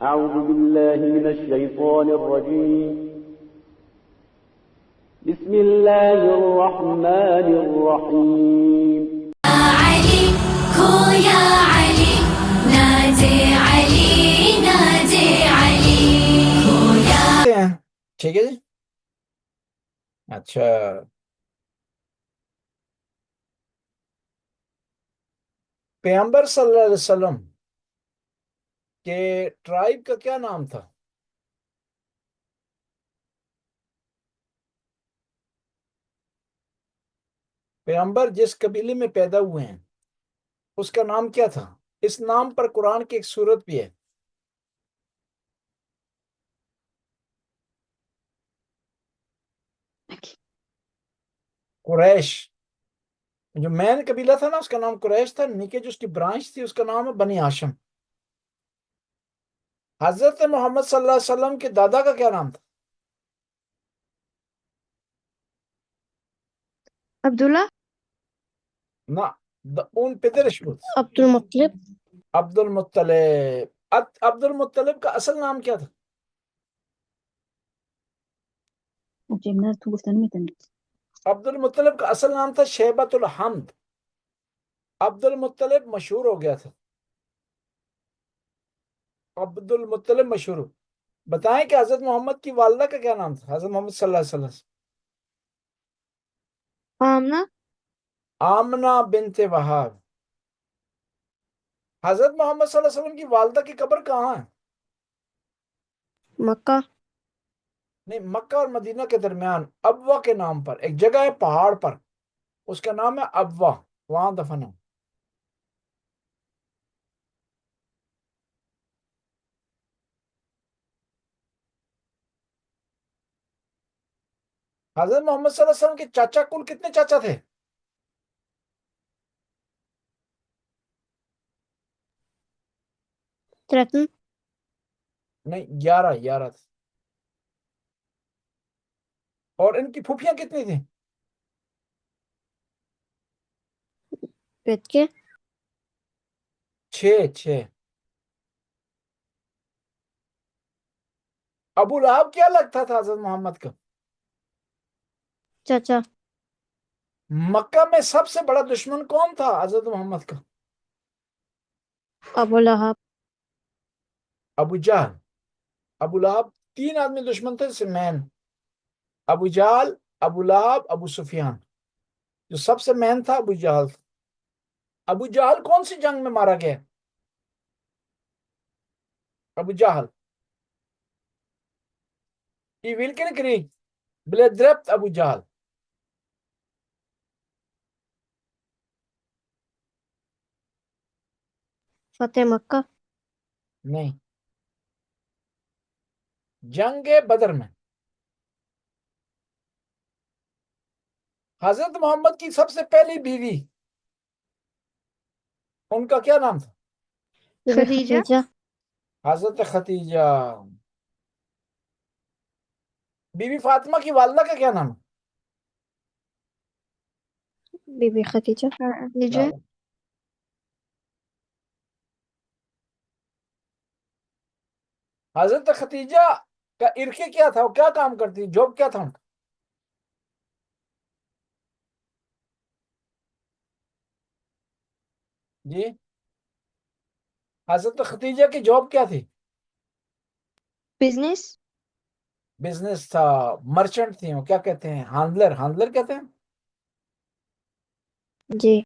أعوذ بالله من الشيطان الرجيم بسم الله الرحمن الرحيم علي کھو یا علی نادے علی نادے علی کھو یا ٹھیک ہے جی. اچھا پیغمبر صلی اللہ علیہ وسلم کے ٹرائب کا کیا نام تھا؟ پیغمبر جس قبیلے میں پیدا ہوئے ہیں اس کا نام کیا تھا؟ اس نام پر قرآن کی ایک سورت بھی ہے. قریش جو مین قبیلہ تھا نا اس کا نام قریش تھا. نیچے جو اس کی برانچ تھی اس کا نام ہے بنی ہاشم. حضرت محمد صلی اللہ علیہ وسلم کے دادا کا کیا نام تھا؟ عبداللہ نہ اون پدرش بود. عبد المطلب عبد المطلب. عبد المطلب کا اصل نام کیا تھا؟ عبد المطلب کا اصل نام تھا شیبۃ الحمد. عبد المطلب مشہور ہو گیا تھا. عبد المطلب مشہور ہو. بتائیں کہ حضرت محمد کی والدہ کا کیا نام تھا؟ حضرت محمد صلی اللہ علیہ وسلم. آمنہ آمنہ بنت وہاب. حضرت محمد صلی اللہ علیہ وسلم کی والدہ کی قبر کہاں ہے؟ مکہ نہیں، مکہ اور مدینہ کے درمیان ابوا کے نام پر ایک جگہ ہے پہاڑ پر، اس کا نام ہے ابوا، وہاں دفن ہے. حضرت محمد صلی اللہ علیہ وسلم کے چاچا کل کتنے چاچا تھے؟ 53 نہیں، 11 تھے. اور ان کی پھوپھیاں کتنی تھیں؟ پیٹ کے 6. ابو لہب کیا لگتا تھا حضرت محمد کا؟ چاچا مکہ میں سب سے بڑا دشمن کون تھا حضرت محمد کا؟ ابو لہب ابو جہل. ابو لہب 3 آدمی دشمن تھے جیسے مین: ابو جہل، ابو لہب، ابو سفیان. جو سب سے مین تھا ابو جہل تھا. ابو جہل کون سی جنگ میں مارا گیا؟ ابو جہل I hvilken krig ble drept Abu Jahl? فتح مکہ نہیں، جنگ بدر میں. حضرت محمد کی سب سے پہلی بیوی ان کا کیا نام تھا؟ بی بی خدیجہ حضرت خدیجہ. بی بی فاطمہ کی والدہ کا کیا نام بی بی خدیجہ ہے؟ حضرت خدیجہ کا ارقے کیا تھا؟ وہ کیا کام کرتی؟ جاب کیا تھا ان کا؟ جی، حضرت خدیجہ کی جاب کیا تھی؟ بزنس بزنس تھا. مرچنٹ تھی. وہ کیا کہتے ہیں؟ ہانڈلر کہتے ہیں. جی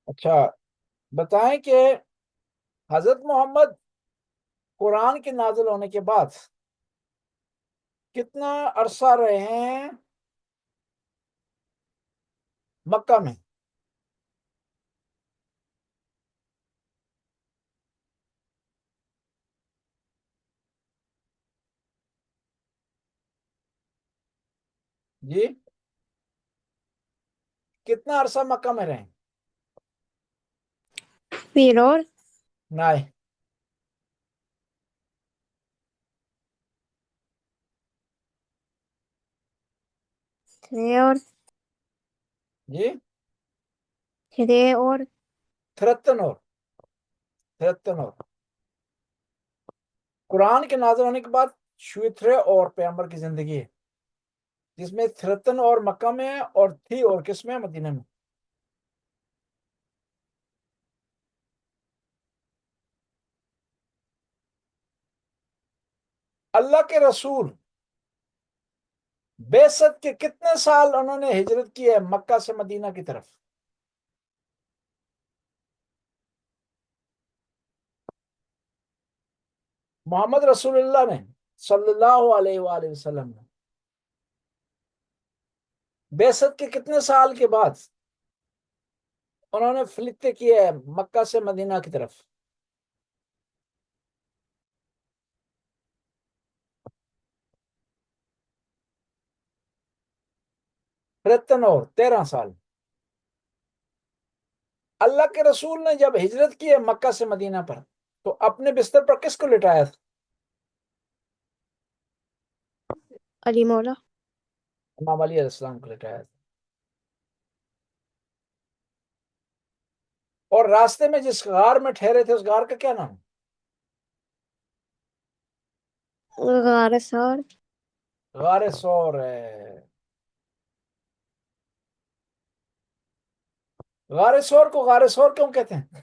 اچھا بتائیں کہ حضرت محمد قرآن کے نازل ہونے کے بعد کتنا عرصہ رہے ہیں مکہ میں؟ جی، کتنا عرصہ مکہ میں رہے؟ پھر اور نہیں، 3 اور جی 3 اور 53 اور 53 اور قرآن کے نازل ہونے کے بعد 3 اور پیغمبر کی زندگی ہے، جس میں 53 اور مکہ میں ہے اور 3 اور کس میں؟ مدینہ میں۔ اللہ کے رسول بعثت کے کتنے سال انہوں نے ہجرت کی ہے مکہ سے مدینہ کی طرف؟ محمد رسول اللہ نے صلی اللہ علیہ وآلہ وسلم نے بعثت کے کتنے سال کے بعد انہوں نے فلکتے کیے ہیں مکہ سے مدینہ کی طرف؟ 53 اور 13 سال۔ اللہ کے رسول نے جب ہجرت کی ہے مکہ سے مدینہ پر تو اپنے بستر پر کس کو لٹایا تھا؟ علی مولا امام علی علیہ السلام کو لٹایا تھا۔ اور راستے میں جس غار میں ٹھہرے تھے اس غار کا کیا نام؟ غار ثور غار ثور ہے۔ غار ثور کو غار ثور کیوں کہتے ہیں؟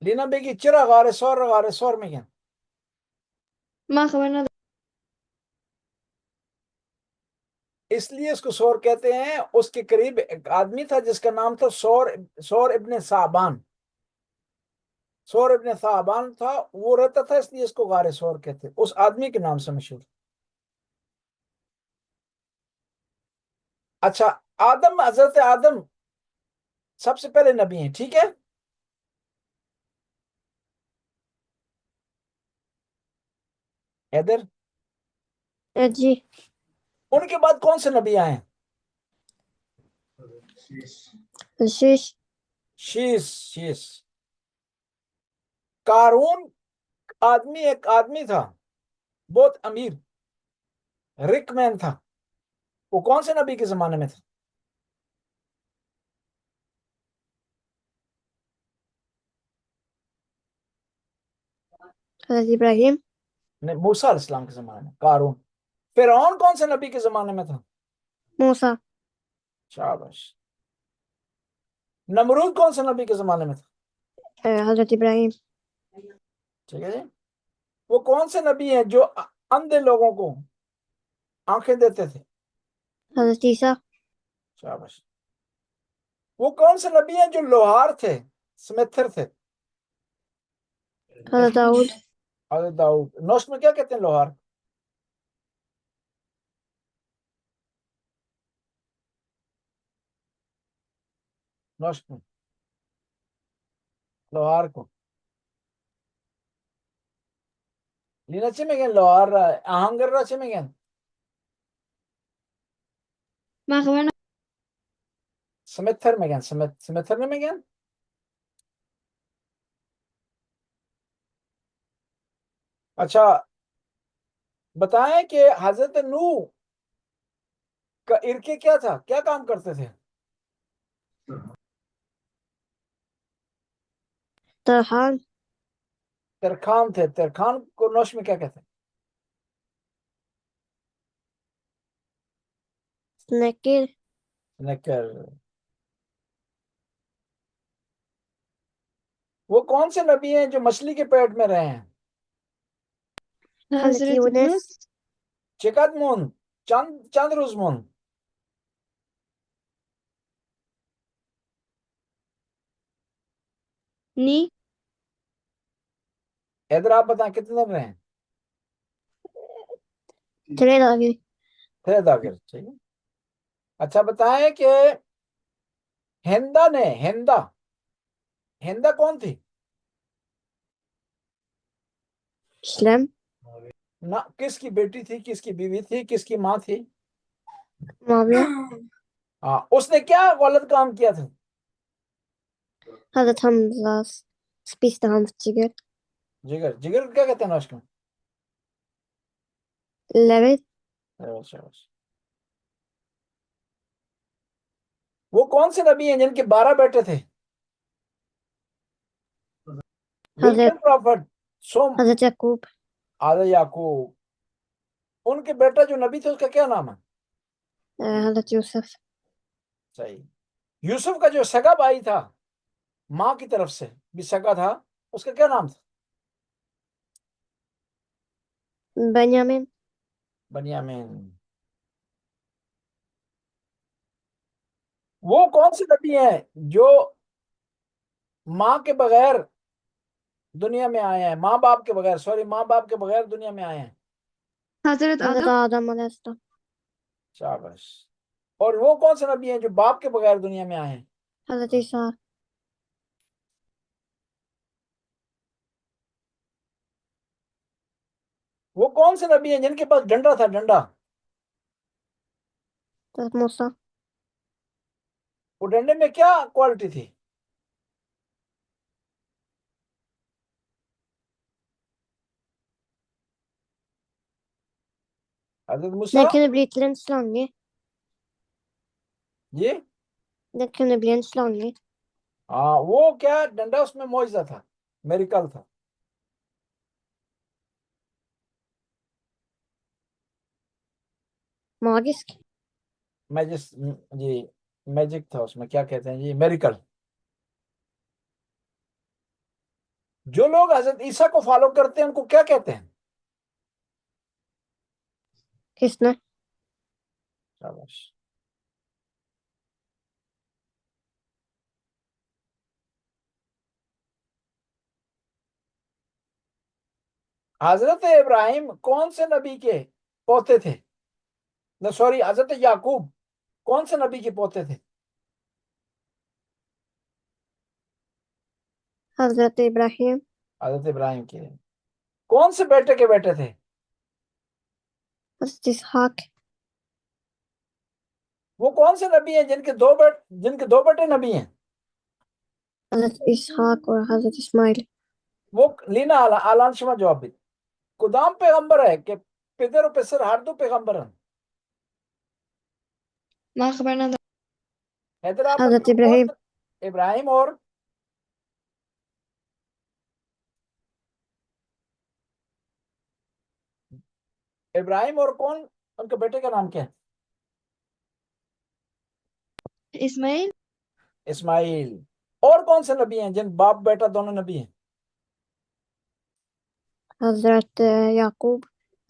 لینا بیگی چرا غار ثور میں کیا؟ ما خبرنا اس لیے اس کو ثور کہتے ہیں، اس کے قریب ایک آدمی تھا جس کا نام تھا ثور ابن ثعبان۔ ثور ابن ثعبان تھا، وہ رہتا تھا، اس لیے اس کو غار ثور کہتے ہیں، اس آدمی کے نام سے مشہور۔ اچھا، حضرت آدم سب سے پہلے نبی ہیں، ٹھیک ہے؟ حیدر، جی ان کے بعد کون سے نبی آئے ہیں؟ شیش شیش۔ قارون ایک آدمی تھا، بہت امیر، رک مین تھا، وہ کون سے نبی کے زمانے میں تھا؟ حضرت ابراہیم نہیں، موسیٰ علیہ السلام کے زمانے میں قارون۔ فرعون کون سے نبی کے زمانے میں تھا؟ موسیٰ شاباش۔ نمرود کون سے نبی کے زمانے میں تھا؟ حضرت ابراہیم ٹھیک ہے جی۔ وہ کون سے نبی ہیں جو اندھے لوگوں کو آنکھیں دیتے تھے؟ حضرت عیسیٰ شاباش۔ وہ کون سے نبی ہیں جو لوہار تھے، سمتھر تھے؟ حضرت داؤد حضرت داؤد۔ نوش میں کیا کہتے ہیں لوہار؟ نوش میں لوہار کو لینا چاہیے میں لوہار آہنگر رہا چاہیے میں ما خبرنا سمتھر میں سمتھر میں اچھا بتائیں کہ حضرت نوح کا ارکے کیا تھا، کیا کام کرتے تھے؟ ترحان ترخان تھے۔ ترخان کو نوش میں کیا کہتے ہیں؟ نکیر نکر۔ وہ کون سے نبی ہیں جو مچھلی کے پیٹ میں رہے ہیں؟ حضرت یونس چکت مون چند روز مون نی ادھر آپ بتائیں کتنے دن رہے ہیں؟ تھرے داغی تھے داغر، ٹھیک ہے۔ اچھا بتائیں کہ ہندا کون تھی؟ اسلام نہ، کس کی بیٹی تھی، کس کی بیوی تھی، کس کی ماں تھی؟ معاویہ ہاں، اس نے کیا غلط کام کیا تھا؟ حضرت حمزہ spiste han جگر جگر کیا کہتے ہیں نوش میں؟ lever وہ کون سے نبی ہیں جن کے 12 بیٹے تھے؟ بالکل پرافٹ سوم حضرت یعقوب. حضرت یعقوب. ان کے بیٹا جو نبی تھے اس کا کیا نام ہے؟ حضرت یوسف. صحیح. یوسف کا جو سگا بھائی تھا ماں کی طرف سے بھی سگا تھا اس کا کیا نام تھا؟ بنیامین. بنیامین. وہ کون سے نبی ہیں جو ماں کے بغیر دنیا میں آئے ہیں، ماں باپ کے بغیر، ماں باپ کے بغیر دنیا میں آئے ہیں؟ حضرت حضرت آدم. آدم علیہ السلام. شاباش. اور وہ کون سے نبی ہیں جو باپ کے بغیر دنیا میں آئے ہیں؟ حضرت عیسیٰ. وہ کون سے نبی ہیں جن کے پاس ڈنڈا تھا، ڈنڈا؟ حضرت موسیٰ. وہ ڈنڈے میں کیا کوالٹی تھی؟ حضرت موسیٰ. Det kunne bli til en slange. جی Det kunne bli en slange. ہاں، وہ کیا ڈنڈا اس میں معجزہ تھا، میریکل تھا. Magisk. جی میجک تھا اس میں، کیا کہتے ہیں جی، میریکل. جو لوگ حضرت عیسیٰ کو فالو کرتے ہیں ان کو کیا کہتے ہیں؟ Kristne. شاباش. حضرت ابراہیم کون سے نبی کے پوتے تھے؟ حضرت یعقوب کون سے نبی کے پوتے تھے؟ حضرت ابراہیم. حضرت ابراہیم کے. کون سے بیٹے کے بیٹے تھے؟ حضرت اسحاق. وہ کون سے نبی ہیں جن کے دو بیٹے نبی ہیں؟ حضرت اسحاق اور حضرت اسماعیل. وہ لینا آلان شما جواب بھی کدام پیغمبر ہے کہ پدر و پسر ہر دو پیغمبر ہیں. ما خبرنا ده. حیدر آپ حضرت ابراہیم. ابراہیم اور کون ان کے بیٹے کا نام کیا ہے؟ اسماعیل. اسماعیل. اور کون سے نبی ہیں جن باپ بیٹا دونوں نبی ہیں؟ حضرت یعقوب.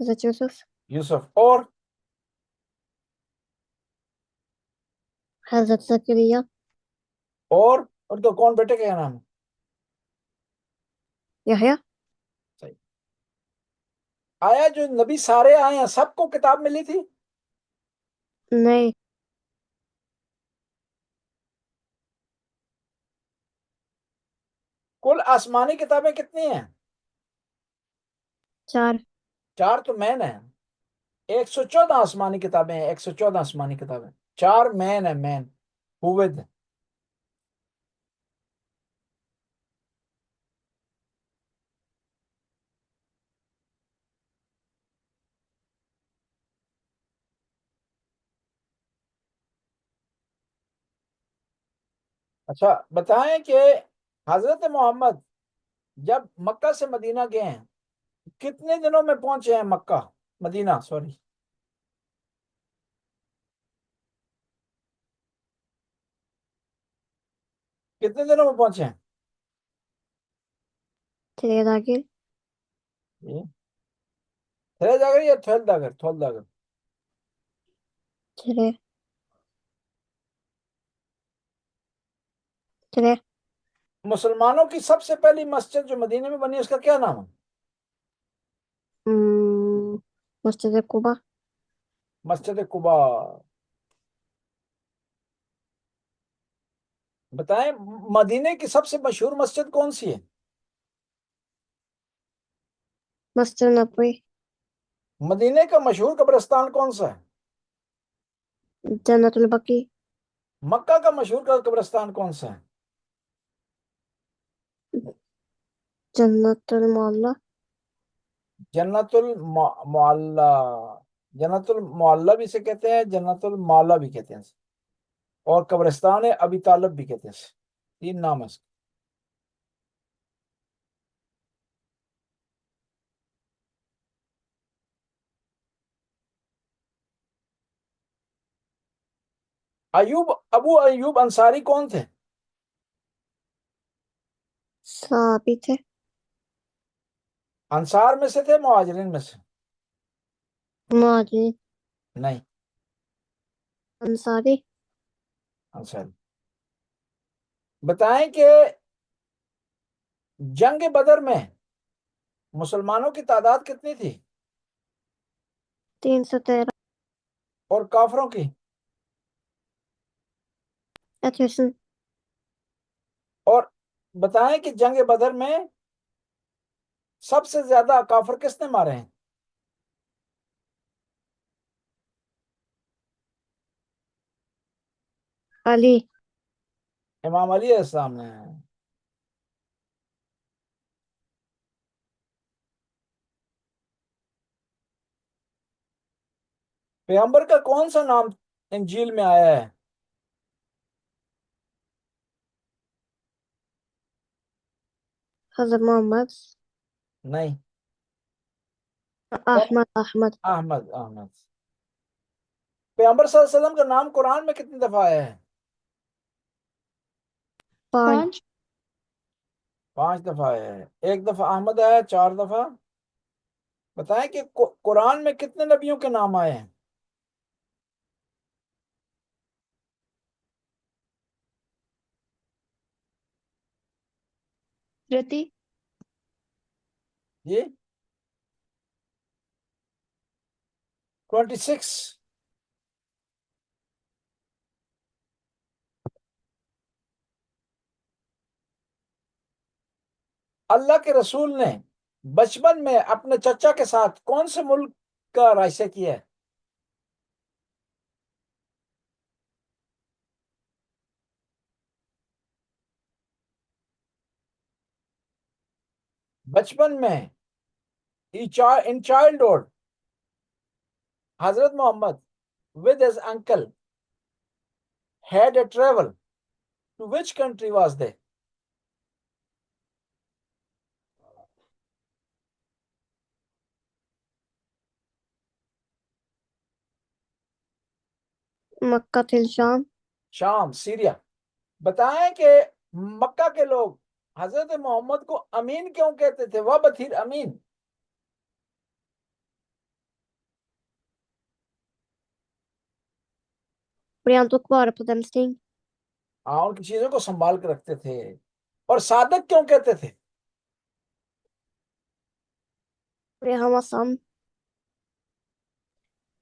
حضرت یوسف. یوسف. اور حضرت زکریا. اور ان کا کون بیٹے کا کیا نام ہے؟ یحییٰ. صحیح. آیا جو نبی سارے آئے ہیں سب کو کتاب ملی تھی؟ نہیں. کل آسمانی کتابیں کتنی ہیں؟ 4. 4 تو مین ہیں. 114 آسمانی کتابیں ہیں. 114 آسمانی کتابیں. 4 مین ہیں، مین ہوود. اچھا بتائیں کہ حضرت محمد جب مکہ سے مدینہ گئے ہیں کتنے دنوں میں پہنچے ہیں مدینہ کتنے دنوں میں پہنچے ہیں؟ 3 dager. 3 dager یا 12 dager؟ 12 dager. 3. 3. مسلمانوں کی سب سے پہلی مسجد جو مدینہ میں بنی اس کا کیا نام ہے؟ مسجد قبا. مسجد قباء. بتائیں مدینہ کی سب سے مشہور مسجد کون سی ہے؟ مسجد نبوی. مدینہ کا مشہور قبرستان کون سا ہے؟ جنت البقیع. مکہ کا مشہور قبرستان کون سا ہے؟ جنت المعلی. جنت المعلی. جنت المعلا بھی سے کہتے ہیں، جنت المعلا بھی کہتے ہیں، اور قبرستان ابی طالب بھی کہتے ہیں، 3 نام ہے اس کے۔ ابو ایوب انصاری کون تھے؟ صحابی تھے۔ انصار میں سے تھے، مہاجرین میں سے؟ مہاجرین۔ نہیں، انصاری۔ انصاری۔ بتائیں کہ جنگ بدر میں مسلمانوں کی تعداد کتنی تھی 313۔ اور کافروں کی؟ ایٹریشن۔ اور بتائیں کہ جنگ بدر میں سب سے زیادہ کافر کس نے مارے ہیں؟ علی۔ امام علی علیہ السلام نے۔ پیغمبر کا کون سا نام انجیل میں آیا ہے؟ حضرت محمد۔ نہیں، احمد۔ احمد۔ احمد۔ پیغمبر صلی اللہ علیہ وسلم کا نام قرآن میں کتنی دفعہ آیا ہے؟ 5۔ 5 دفعہ آیا ہے۔ 1 دفعہ احمد آیا ہے، 4 دفعہ۔ بتائیں کہ قرآن میں کتنے نبیوں کے نام آئے ہیں؟ 30۔ جی 26۔ اللہ کے رسول نے بچپن میں اپنے چچا کے ساتھ کون سے ملک کا رائسہ کیا ہے؟ بچپن میں in childhood حضرت محمد with his uncle had a travel to which country was they? مکہ تل شام۔ شام، سیریا۔ بتائیں کہ مکہ کے لوگ حضرت محمد کو امین کیوں کہتے تھے؟ وہ بطیر امین۔ Brianto kvar på dem sting. ان کی چیزوں کو سنبھال کے رکھتے تھے۔ اور صادق کیوں کہتے تھے؟ Han var sant.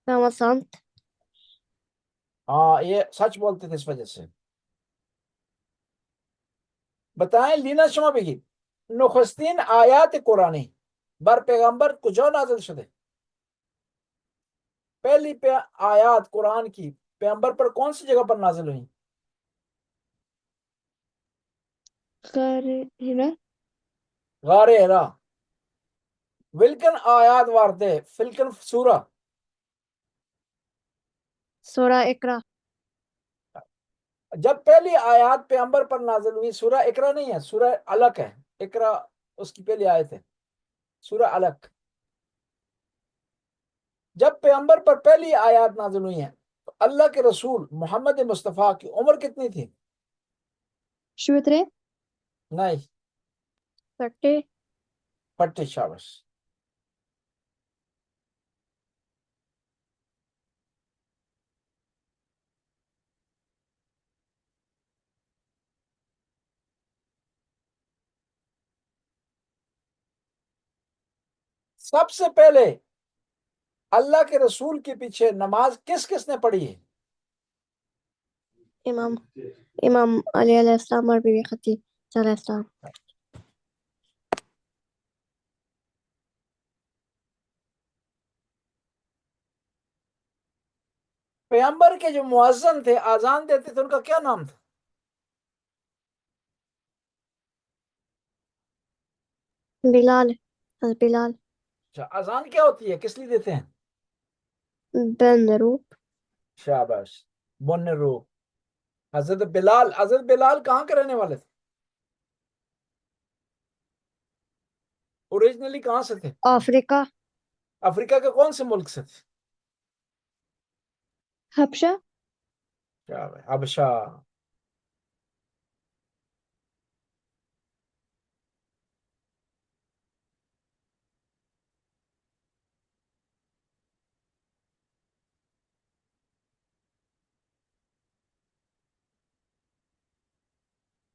Han var sant. ہاں، یہ سچ بولتے تھے اس وجہ سے۔ بتائیں لینا شما بگید نخستین آیات قرآنی بر پیغمبر کجا نازل شده؟ پہلی آیات قرآن کی پیغمبر پر کون سی جگہ پر نازل ہوئی؟ ہیرا۔ غار حرا۔ ولکن آیات وارتے فلکن سورہ؟ Sura Ikra. جب پہلی آیات پیغمبر پر نازل ہوئی سورہ اقرا نہیں ہے، سورہ علق ہے۔ اقرا اس کی پہلی آیت ہے، سورہ علق۔ جب پیغمبر پر پہلی آیات نازل ہوئی ہیں تو اللہ کے رسول محمد مصطفیٰ کی عمر کتنی تھی؟ 23۔ نہیں، 30. 30 شاباش۔ سب سے پہلے اللہ کے رسول کے پیچھے نماز کس کس نے پڑھی ہے؟ Imam Ali alayhi salam اور بیوی خدیجہ علیہ السلام۔ پیغمبر کے جو مؤذن تھے اذان دیتے تھے ان کا کیا نام تھا؟ بلال۔ حضرت بلال۔ اچھا، اذان کیا ہوتی ہے، کس لیے دیتے ہیں؟ بن روپ. شاباش. بن روپ. حضرت بلال کہاں کے رہنے والے تھے؟ اوریجنلی کہاں سے تھے؟ افریقہ. افریقہ کے کون سے ملک سے تھے؟ حبشہ. شاباش. حبشہ.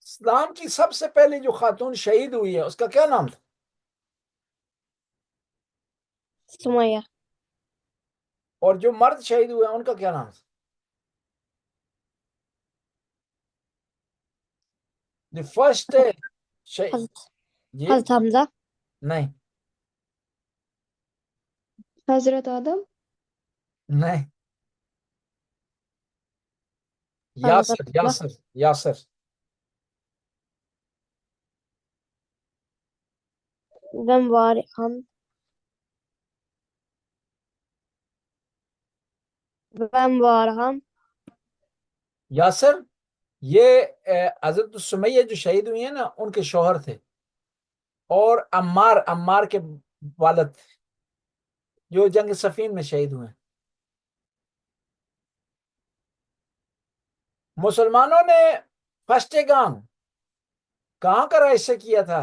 اسلام کی سب سے پہلی جو خاتون شہید ہوئی ہے اس کا کیا نام تھا؟ سمیہ. اور جو مرد شہید ہوئے ہیں ان کا کیا نام تھا؟ دی فرسٹ شہید. حضرت جی حضرت حمزہ. نہیں حضرت آدم. نہیں. حضرت یاسر یاسر یاسر. وموار خان. وموار خان. یاسر یہ حضرت سمیہ جو شہید ہوئی ہیں نا ان کے شوہر تھے، اور عمار کے والد تھے جو جنگ صفین میں شہید ہوئے ہیں. مسلمانوں نے فرسٹ گام کہاں کا رائسہ کیا تھا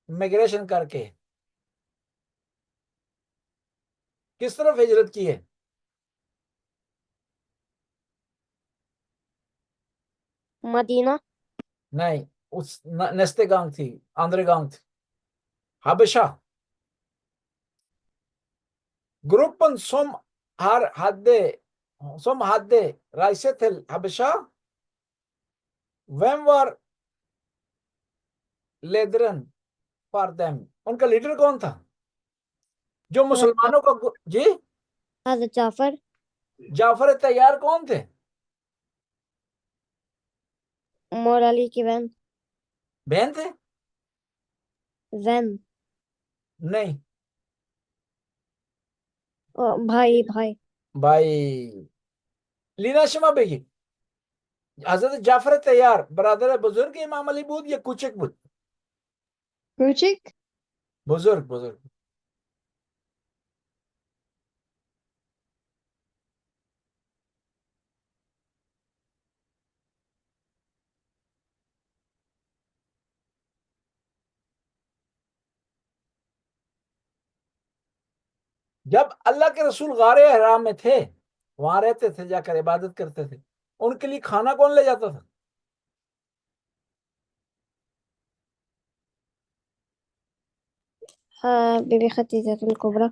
امیگریشن کر کے؟ کس طرف ہجرت کی ہے؟ مدینہ. نہیں، اس نستے گانگ تھی، آندرے گانگ تھی. حبشہ. گروپن سم حد رائست الحبشہ ویمور لیدرن فار دیم. ان کا لیڈر کون تھا جو مسلمانوں کا جی؟ حضرت جعفر. جعفر تیار کون تھے؟ مولا علی کی بہن. بہن تھے؟ زین. نہیں بھائی. بھائی. لینا شما بیگی. حضرت جعفر تیار برادر بزرگ امام علی بود یا کوچک بود؟ کوچک. بزرگ. جب اللہ کے رسول غار احرام میں تھے، وہاں رہتے تھے، جا کر عبادت کرتے تھے، ان کے لیے کھانا کون لے جاتا تھا؟ بی بی خدیجہ الکبریٰ.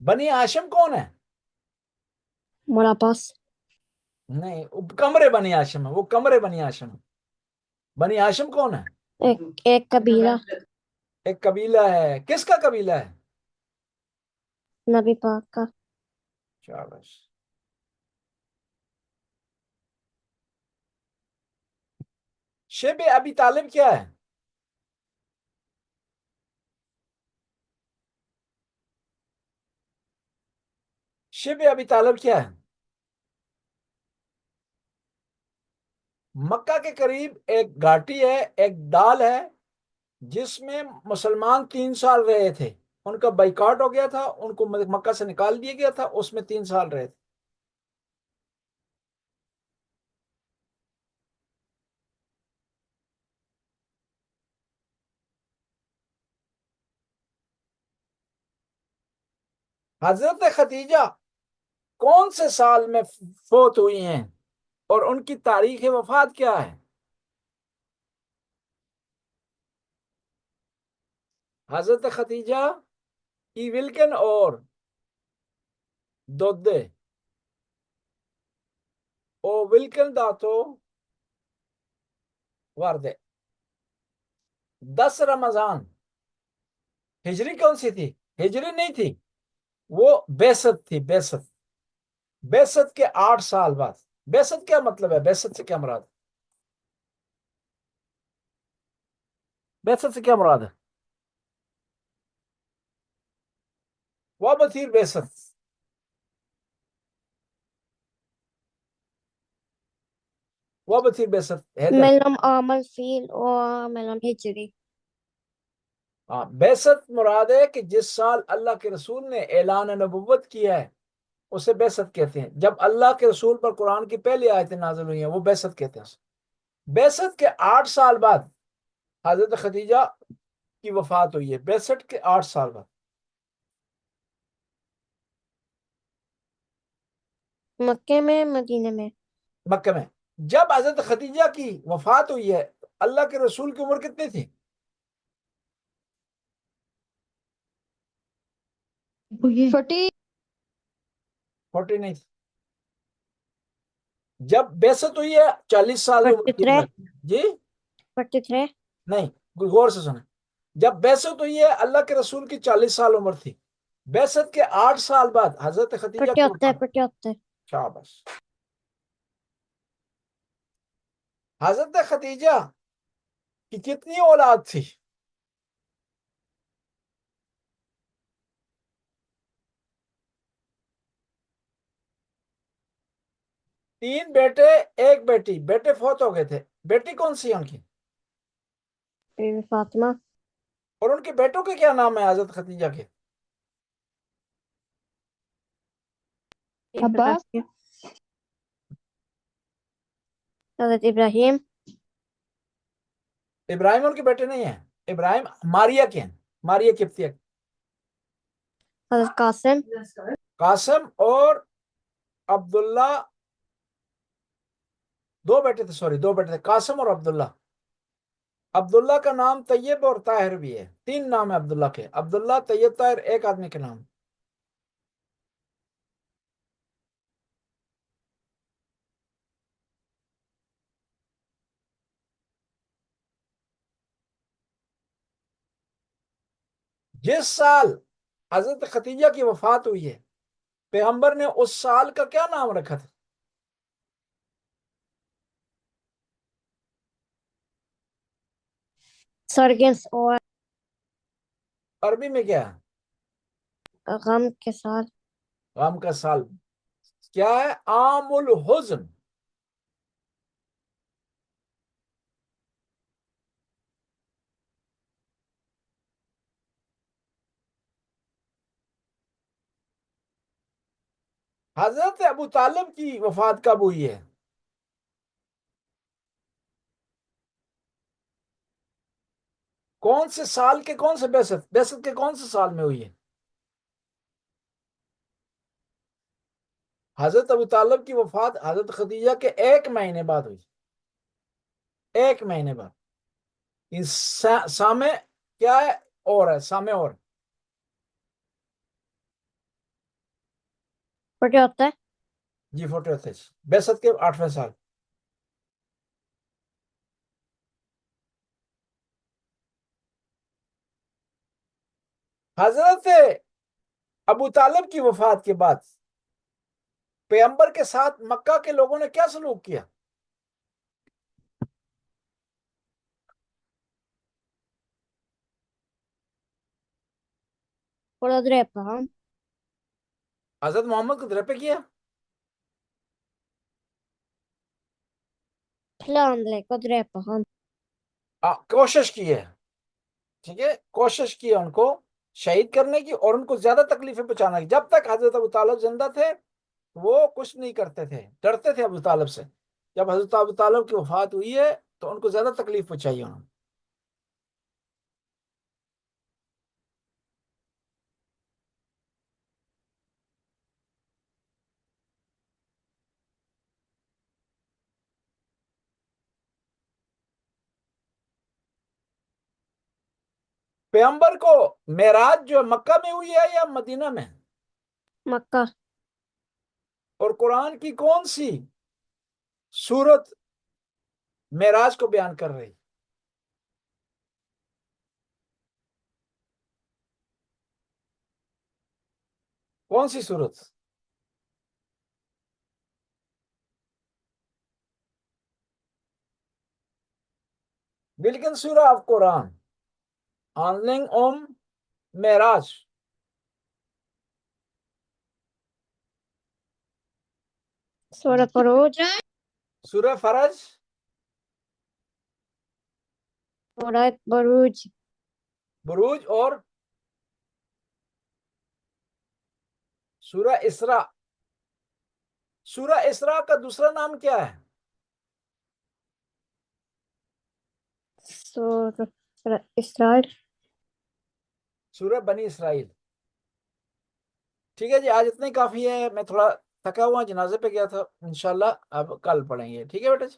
بنی ہاشم کون ہے؟ مولا عباس. نہیں، کمرے بنی ہاشم ہے، وہ کمرے بنی ہاشم ہے. بنی ہاشم کون ہے؟ ایک قبیلہ. ایک قبیلہ ہے. کس کا قبیلہ ہے؟ نبی پاک کا. شاباش. شیب ابی طالب کیا ہے؟ شیب ابی طالب کیا ہے؟ مکہ کے قریب ایک گھاٹی ہے، ایک ڈال ہے جس میں مسلمان 3 سال رہے تھے. ان کا بائیکاٹ ہو گیا تھا، ان کو مکہ سے نکال دیا گیا تھا، اس میں 3 سال رہے تھے. حضرت خدیجہ کون سے سال میں فوت ہوئی ہیں اور ان کی تاریخ وفات کیا ہے؟ حضرت خدیجہ ای ولکن اور دودے او ولکن داتو وردے 10 رمضان. ہجری کون سی تھی؟ ہجری نہیں تھی، وہ بیست تھی. بیست کے 8 سال بعد. بیست کیا مطلب ہے؟ بیست سے کیا مراد ہے؟ بیست سے کیا مراد ہے؟ وابتیر بیست وابتیر بیست حیدر ملم عام الفیل اور ملم ہجری. ہاں بیست مراد ہے کہ جس سال اللہ کے رسول نے اعلان نبوت کیا ہے اسے بیست کہتے ہیں. جب اللہ کے رسول پر قرآن کی پہلی آیتیں نازل ہوئی ہیں وہ بیست کہتے ہیں اسے. بیست کے 8 سال بعد حضرت خدیجہ کی وفات ہوئی ہے. بیست کے 8 سال بعد مکے میں مدینہ میں. مکہ میں. جب حضرت خدیجہ کی وفات ہوئی ہے اللہ کے رسول کی عمر کتنی تھی؟ یہ 40. 40 نہیں تھی. جب بیست ہوئی ہے 40 سال عمر کی 43. جی 43. نہیں غور سے سنیں. جب بیست ہوئی ہے اللہ کے رسول کی 40 سال عمر تھی. بیست کے 8 سال بعد حضرت خدیجہ کی 75. وفات. 75. شاباش. حضرت خدیجہ کی کتنی اولاد تھی؟ 3 بیٹے 1 بیٹی. بیٹے فوت ہو گئے تھے. بیٹی کون سی ہے ان کی؟ بی بی فاطمہ. اور ان کے بیٹوں کے کیا نام ہے حضرت خدیجہ کے؟ عباس. حضرت ابراہیم. ابراہیم ان کے بیٹے نہیں ہیں. ابراہیم ماریہ کے ہیں. ماریہ قبطیہ. حضرت قاسم. قاسم اور عبداللہ. 2 بیٹے تھے. سوری 2 بیٹے تھے قاسم اور عبداللہ. عبداللہ کا نام طیب اور طاہر بھی ہے. 3 نام ہے عبداللہ کے. عبداللہ طیب طاہر ایک آدمی کے نام. جس سال حضرت خدیجہ کی وفات ہوئی ہے پیغمبر نے اس سال کا کیا نام رکھا تھا؟ سرگنس اور عربی میں کیا ہے؟ غم کے سال. غم کا سال. کیا ہے؟ عام الحزن. حضرت ابو طالب کی وفات کب ہوئی ہے؟ کون سے سال کے کون سے بیست کے کون سے سال میں ہوئی ہے؟ حضرت ابو طالب کی وفات حضرت خدیجہ کے 1 مہینے بعد ہوئی. 1 مہینے بعد. سامع کیا ہے؟ اور ہے سامع اور 48. جی 48. بیست کے 8ویں سال. حضرت ابو طالب کی وفات کے بعد پیغمبر کے ساتھ مکہ کے لوگوں نے کیا سلوک کیا؟ Kodrepa. حضرت محمد کو درپے کیا. Klandre Kodrepa. کوشش کی ہے. ٹھیک ہے کوشش کی ہے ان کو شہید کرنے کی اور ان کو زیادہ تکلیفیں پہنچانے کی. جب تک حضرت ابو طالب زندہ تھے وہ کچھ نہیں کرتے تھے. ڈرتے تھے ابو طالب سے. جب حضرت ابو طالب کی وفات ہوئی ہے تو ان کو زیادہ تکلیف پہنچائی انہوں نے. پیغمبر کو معراج جو مکہ میں ہوئی ہے یا مدینہ میں؟ Makkah. اور قرآن کی کون سی سورت معراج کو بیان کر رہی؟ کون سی سورت؟ Welchen Surah of Quran handling Meraj. Surah Buruj, سورہ فرج، Surah Buruj, بروج، اور سورہ اسراء. سورہ اسراء کا دوسرا نام کیا ہے؟ Surah Israel. سورہ بنی اسرائیل. ٹھیک ہے جی، آج اتنا ہی کافی ہے. میں تھوڑا تھکا ہوا جنازے پہ گیا تھا. انشاءاللہ اب کل پڑھیں گے. ٹھیک ہے بیٹا جی.